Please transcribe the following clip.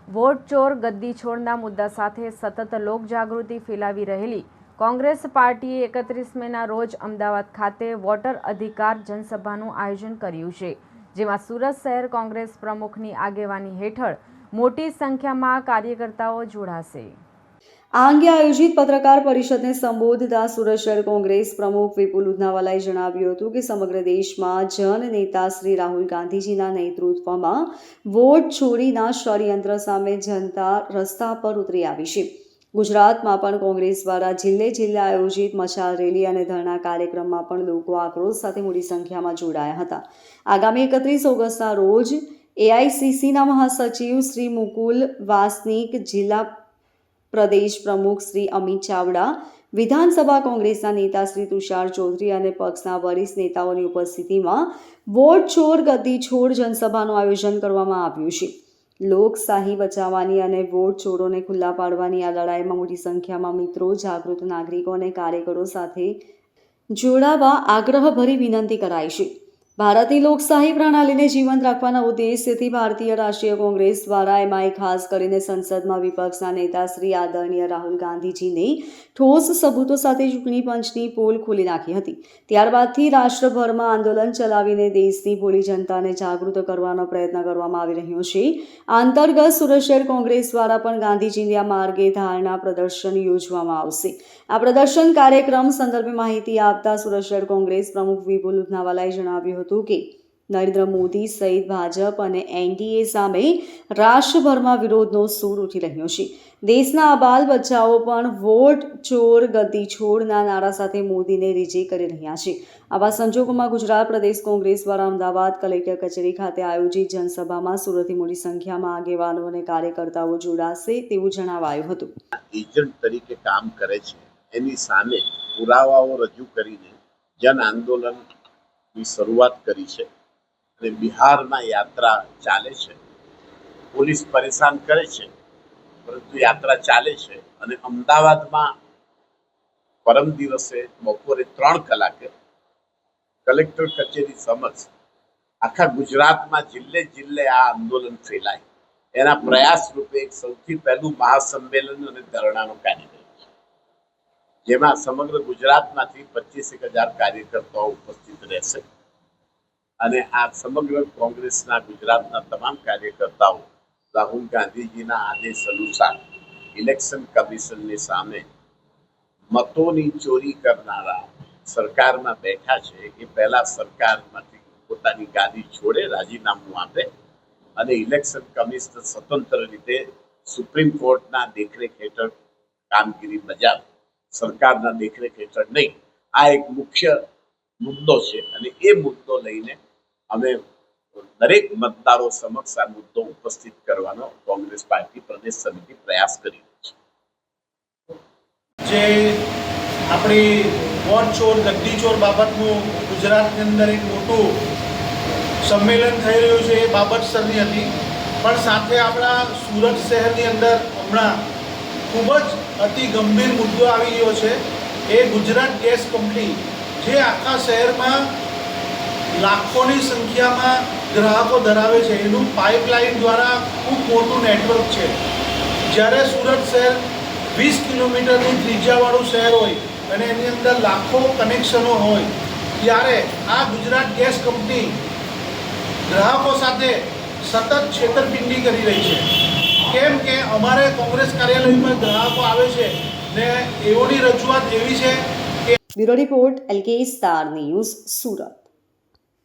Vote ચોર ગદ્દી છોડના મુદ્દા સાથે સતત લોકજાગૃતિ ફેલાવી રહેલી કોંગ્રેસ પાર્ટીએ 31 મેના રોજ અમદાવાદ ખાતે વોટર અધિકાર જનસભાનું આયોજન કર્યું છે, જેમાં સુરત શહેર કોંગ્રેસ પ્રમુખની આગેવાની હેઠળ મોટી સંખ્યામાં કાર્યકર્તાઓ જોડાશે। આ અંગે આયોજિત પત્રકાર પરિષદને સંબોધતા સુરત શહેર કોંગ્રેસ પ્રમુખ વિપુલ ઉધનાવાલાએ જણાવ્યું હતું કે સમગ્ર દેશમાં જનનેતા શ્રી રાહુલ ગાંધીજીના નેતૃત્વમાં વોટ ચોરીના ષડયંત્ર સામે જનતા રસ્તા પર ઉતરી આવી છે। ગુજરાતમાં પણ કોંગ્રેસ દ્વારા જિલ્લે જિલ્લે આયોજિત મશાલ રેલી અને ધરણા કાર્યક્રમમાં પણ લોકો આક્રોશ સાથે મોટી સંખ્યામાં જોડાયા હતા। આગામી 31 ઓગસ્ટના રોજ એઆઈસીસીના મહાસચિવ શ્રી મુકુલ વાસનિક, જિલ્લા પ્રદેશ પ્રમુખ શ્રી અમિત ચાવડા, વિધાનસભા કોંગ્રેસના નેતા શ્રી તુષાર ચૌધરી અને પક્ષના વરિષ્ઠ નેતાઓની ઉપસ્થિતિમાં વોટ ચોર ગદ્દી છોડ જનસભાનું આયોજન કરવામાં આવ્યું છે। લોકશાહી બચાવવાની અને વોટ ચોરોને ખુલ્લા પાડવાની આ લડાઈમાં મોટી સંખ્યામાં મિત્રો, જાગૃત નાગરિકો અને કાર્યકરો સાથે જોડાવા આગ્રહભરી વિનંતી કરાઈ છે। ભારતની લોકશાહી પ્રણાલીને જીવંત રાખવાના ઉદ્દેશ્યથી ભારતીય રાષ્ટ્રીય કોંગ્રેસ દ્વારા એમાંય ખાસ કરીને સંસદમાં વિપક્ષના નેતા શ્રી આદરણીય રાહુલ ગાંધીજીને ઠોસ સબૂતો સાથે ચૂંટણી પંચની પોલ ખોલી નાખી હતી। ત્યારબાદથી રાષ્ટ્રભરમાં આંદોલન ચલાવીને દેશની ભોળી જનતાને જાગૃત કરવાનો પ્રયત્ન કરવામાં આવી રહ્યો છે। આ અંતર્ગત સુરત શહેર કોંગ્રેસ દ્વારા પણ ગાંધીજીના માર્ગે ધારણા પ્રદર્શન યોજવામાં આવશે। આ પ્રદર્શન કાર્યક્રમ સંદર્ભે માહિતી આપતા સુરત શહેર કોંગ્રેસ પ્રમુખ વિપુલ ઉધનાવાલાએ જણાવ્યું હતું કે નરેન્દ્ર મોદી સહિત ભાજપ અને એનડીએ સામે રાષ્ટ્રભરમાં વિરોધનો સૂર ઉઠી રહ્યો છે। દેશના આબાલ બચ્ચાઓ પણ વોટ ચોર ગદ્દી છોડના નારા સાથે મોદીને રીઝે કરી રહ્યા છે। આવા સંજોગોમાં ગુજરાત પ્રદેશ કોંગ્રેસ દ્વારા અમદાવાદ કલેક્ટર કચેરી ખાતે આયોજિત જનસભામાં સુરતથી મોટી સંખ્યામાં આગેવાનો અને કાર્યકર્તાઓ જોડાશે તેવું જણાવાયું હતું। એજન્ટ તરીકે કામ કરે છે એની સામે પુરાવાઓ રજૂ કરીને જન આંદોલનની શરૂઆત કરી છે અને બિહારમાં યાત્રા ચાલે છે। પોલીસ પરેશાન કરે છે પરંતુ યાત્રા ચાલે છે અને અમદાવાદમાં પરમ દિવસે બપોરે 3 કલાકે કલેક્ટર કચેરી સમક્ષ આખા ગુજરાતમાં જિલ્લે જિલ્લે આ આંદોલન ફેલાય એના પ્રયાસ રૂપે એક સૌથી પહેલું મહાસંમેલન અને ધરણાનો કાર્યક્રમ છે, જેમાં સમગ્ર ગુજરાતમાંથી 25,000 કાર્યકર્તાઓ ઉપસ્થિત રહેશે અને આ સમગ્ર કોંગ્રેસના ગુજરાતના તમામ કાર્યકર્તાઓ રાહુલ ગાંધીજીના આદેશ અનુસાર ઇલેક્શન કમિશનની સામે મતોની ચોરી કરનારા સરકારમાં બેઠા છે એ પહેલા સરકારમાંથી પોતાની ગાદી છોડે, રાજીનામું આપે અને ઇલેક્શન કમિશનર સ્વતંત્ર રીતે સુપ્રીમ કોર્ટના દેખરેખ હેઠળ કામગીરી બજાવે, સરકારના દેખરેખ હેઠળ નહીં। આ એક મુખ્ય મુદ્દો છે અને એ મુદ્દો લઈને અમે દરેક મતદારો સમક્ષ આ મુદ્દો ઉપસ્થિત કરવાનો કોંગ્રેસ પાર્ટી પ્રદેશ સમિતિ પ્રયાસ કરી રહી છે। જે આપણી વોટ ચોર ગદ્દી ચોર બાબતનું ગુજરાતની અંદર એક મોટું સંમેલન થઈ રહ્યું છે એ બાબત સરની હતી, પણ સાથે આપણા સુરત શહેરની અંદર હમણાં ખૂબ જ અતિ ગંભીર મુદ્દો આવી ગયો છે। એ ગુજરાત ગેસ કંપની જે આખા શહેરમાં લાખોની સંખ્યામાં ગ્રાહકો ધરાવે છે, એનું પાઇપલાઇન દ્વારા ખૂબ મોટું નેટવર્ક છે। જ્યારે સુરત શહેર 20 કિલોમીટરની ત્રિજ્યાવાળું શહેર હોય અને એની અંદર લાખો કનેક્શનો હોય, ત્યારે આ ગુજરાત ગેસ કંપની ગ્રાહકો સાથે સતત છેતરપિંડી કરી રહી છે। કેમ કે અમારે કોંગ્રેસ કાર્યાલયમાં ગ્રાહકો આવે છે ને એઓની રજૂઆત એવી છે કે bureau report LK star news Surat.